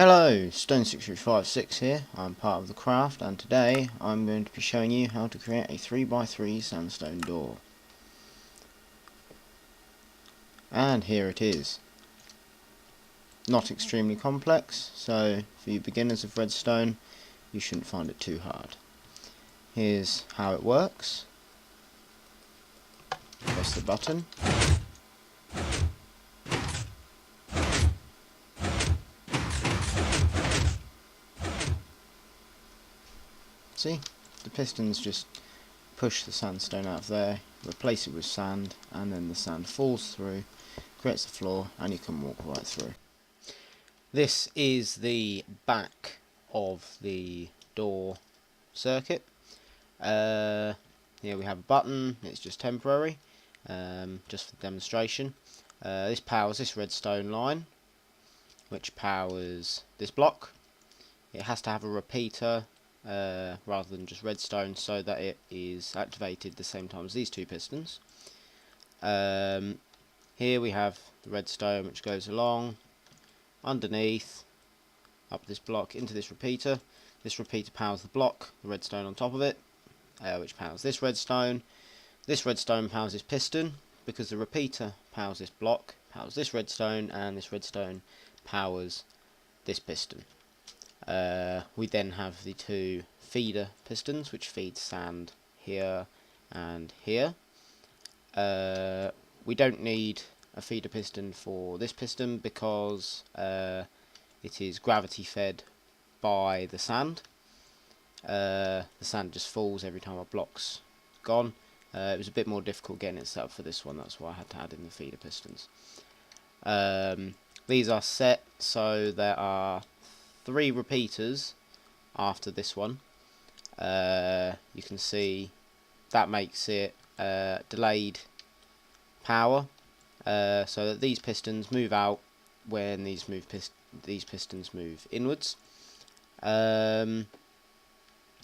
Hello, Stone6356 here. I'm part of the craft, and today I'm going to be showing you how to create a 3x3 sandstone door. And here it is. Not extremely complex, so for you beginners of redstone, you shouldn't find it too hard. Here's how it works. Press the button. See, the pistons just push the sandstone out of there, replace it with sand, and then the sand falls through, creates the floor, and you can walk right through. This is the back of the door circuit. Here we have a button, it's just temporary, just for demonstration. This powers this redstone line, which powers this block. It has to have a repeater rather than just redstone, so that it is activated the same time as these two pistons. Here we have the redstone which goes along underneath, up this block into this repeater. This repeater powers the block, the redstone on top of it, which powers this redstone. This redstone powers this piston, because the repeater powers this block, powers this redstone, and this redstone powers this piston. We then have the two feeder pistons which feed sand here and here. We don't need a feeder piston for this piston because it is gravity fed by the sand. The sand just falls every time a block's gone. It was a bit more difficult getting it set up for this one, that's why I had to add in the feeder pistons. These are set so there are 3 repeaters after this one. You can see that makes it delayed power, so that these pistons move out when these pistons move inwards. There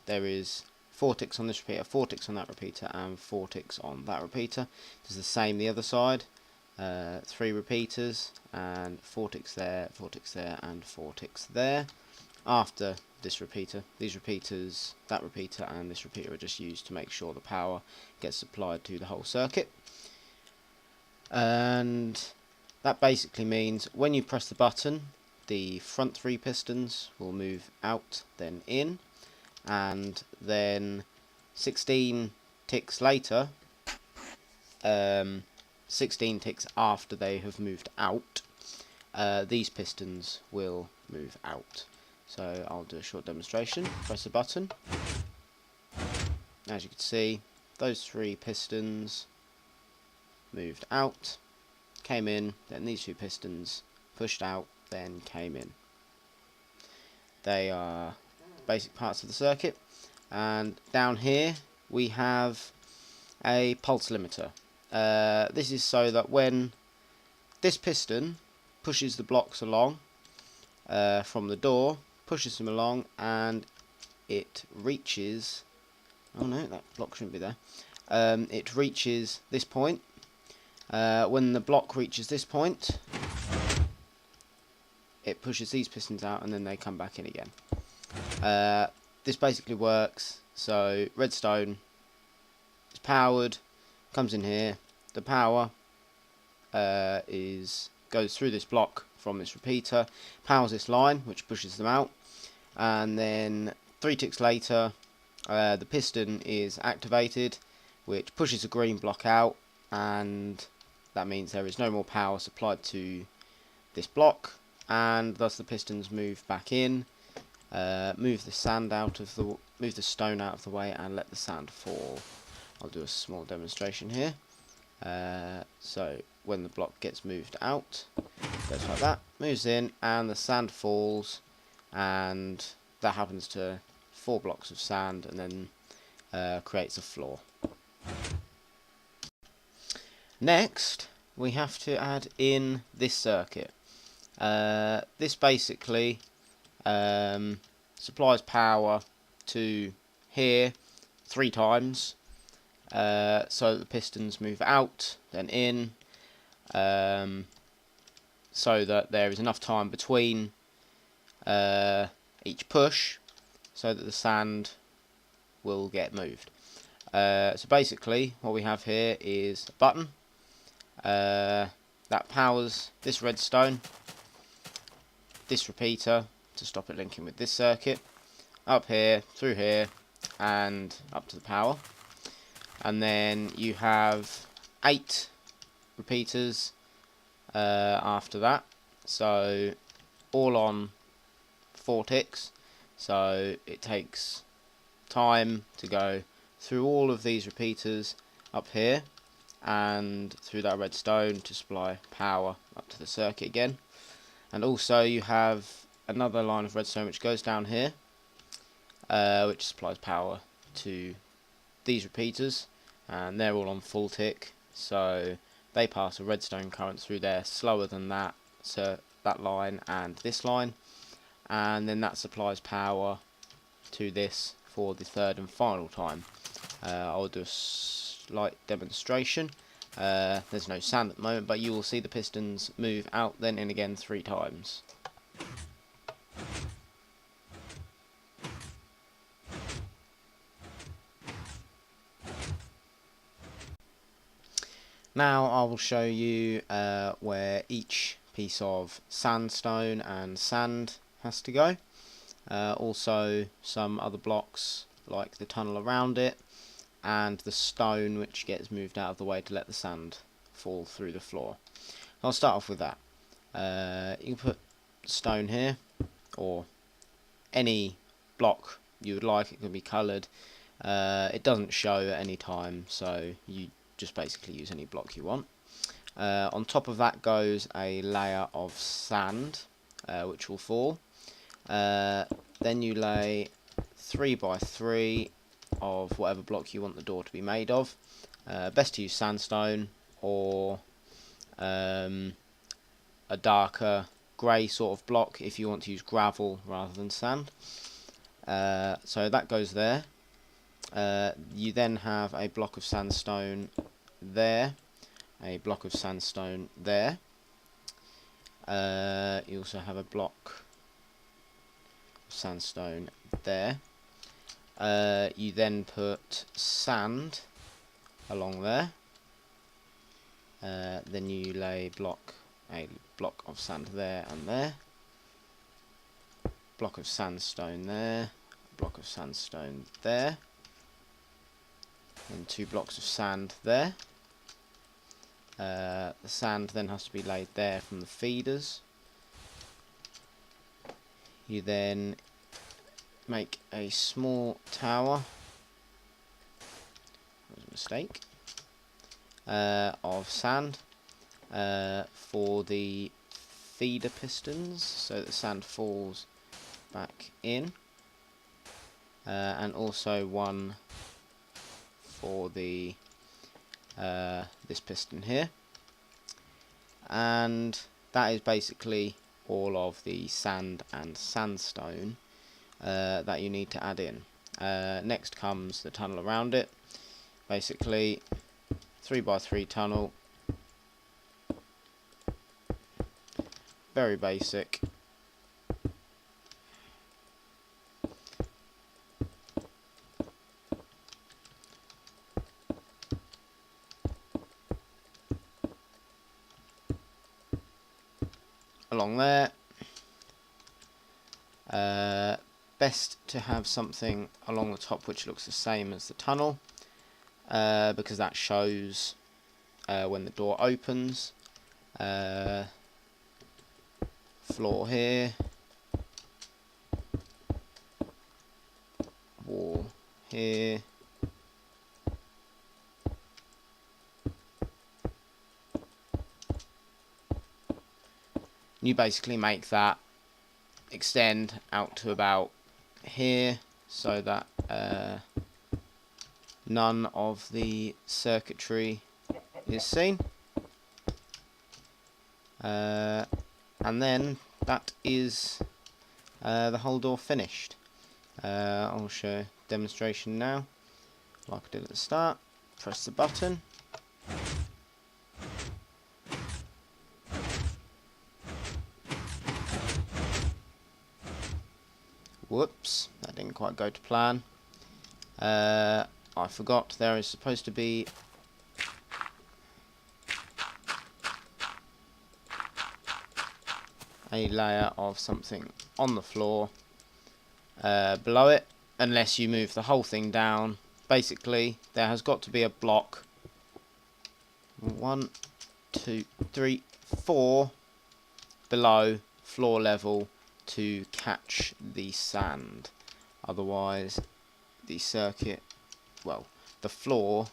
is 4 ticks on this repeater, 4 ticks on that repeater, and 4 ticks on that repeater. It's the same the other side. 3 repeaters and 4 ticks there, 4 ticks there, and 4 ticks there. After this repeater, these repeaters, that repeater, and this repeater are just used to make sure the power gets supplied to the whole circuit. And that basically means when you press the button, the front 3 pistons will move out, then in, and then 16 ticks later, 16 ticks after they have moved out, these pistons will move out. So I'll do a short demonstration. Press the button. As you can see, those 3 pistons moved out, came in, then these 2 pistons pushed out, then came in. They are basic parts of the circuit. And down here we have a pulse limiter. This is so that when this piston pushes the blocks along from the door, pushes them along, and it reaches, oh no, that block shouldn't be there, it reaches this point. When the block reaches this point, it pushes these pistons out and then they come back in again. This basically works, so redstone is powered, comes in here, the power goes through this block from this repeater, powers this line which pushes them out, and then 3 ticks later the piston is activated, which pushes the green block out, and that means there is no more power supplied to this block, and thus the pistons move back in, move the stone out of the way, and let the sand fall. I'll do a small demonstration here. So when the block gets moved out, it goes like that, moves in, and the sand falls, and that happens to 4 blocks of sand, and then creates a floor. Next, we have to add in this circuit. This basically supplies power to here 3 times, so that the pistons move out, then in, so that there is enough time between each push so that the sand will get moved. So basically what we have here is a button that powers this redstone, this repeater to stop it linking with this circuit, up here, through here, and up to the power. And then you have 8 repeaters after that, so all on 4 ticks, so it takes time to go through all of these repeaters up here and through that redstone to supply power up to the circuit again. And also you have another line of redstone which goes down here, which supplies power to these repeaters, and they're all on full tick, so they pass a redstone current through there slower than that, so that line and this line, and then that supplies power to this for the third and final time. I'll do a slight demonstration. There's no sand at the moment, but you will see the pistons move out then in again 3 times. Now I will show you where each piece of sandstone and sand has to go. Also some other blocks like the tunnel around it, and the stone which gets moved out of the way to let the sand fall through the floor. I'll start off with that. You can put stone here, or any block you would like. It can be coloured. It doesn't show at any time, so you just basically use any block you want. On top of that goes a layer of sand, which will fall. Then you lay 3 by 3 of whatever block you want the door to be made of. Best to use sandstone, or a darker grey sort of block if you want to use gravel rather than sand. So that goes there. You then have a block of sandstone there, a block of sandstone there. You also have a block of sandstone there. You then put sand along there. Then you lay a block of sand there and there. Block of sandstone there. Block of sandstone there. And 2 blocks of sand there. The sand then has to be laid there from the feeders. You then make a small tower, that was a mistake, of sand for the feeder pistons, so that the sand falls back in, and also one for the this piston here. And that is basically all of the sand and sandstone that you need to add in. Next comes the tunnel around it. Basically 3 by 3 tunnel, very basic. Along there. Best to have something along the top which looks the same as the tunnel, because that shows when the door opens. Floor here, wall here, you basically make that extend out to about here, so that none of the circuitry is seen. And then that is the whole door finished. I'll show a demonstration now, like I did at the start. Press the button. Whoops, that didn't quite go to plan. I forgot there is supposed to be a layer of something on the floor below it, unless you move the whole thing down. Basically, there has got to be a block 1, 2, 3, 4 below floor level to catch the sand. Otherwise, the circuit, well, the floor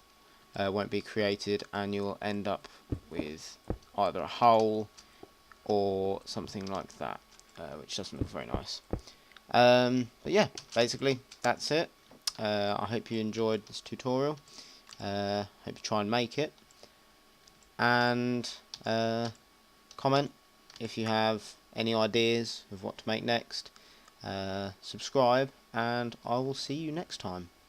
won't be created, and you'll end up with either a hole or something like that, which doesn't look very nice. But yeah, basically that's it. I hope you enjoyed this tutorial. Hope you try and make it, and comment if you have any ideas of what to make next. Subscribe, and I will see you next time.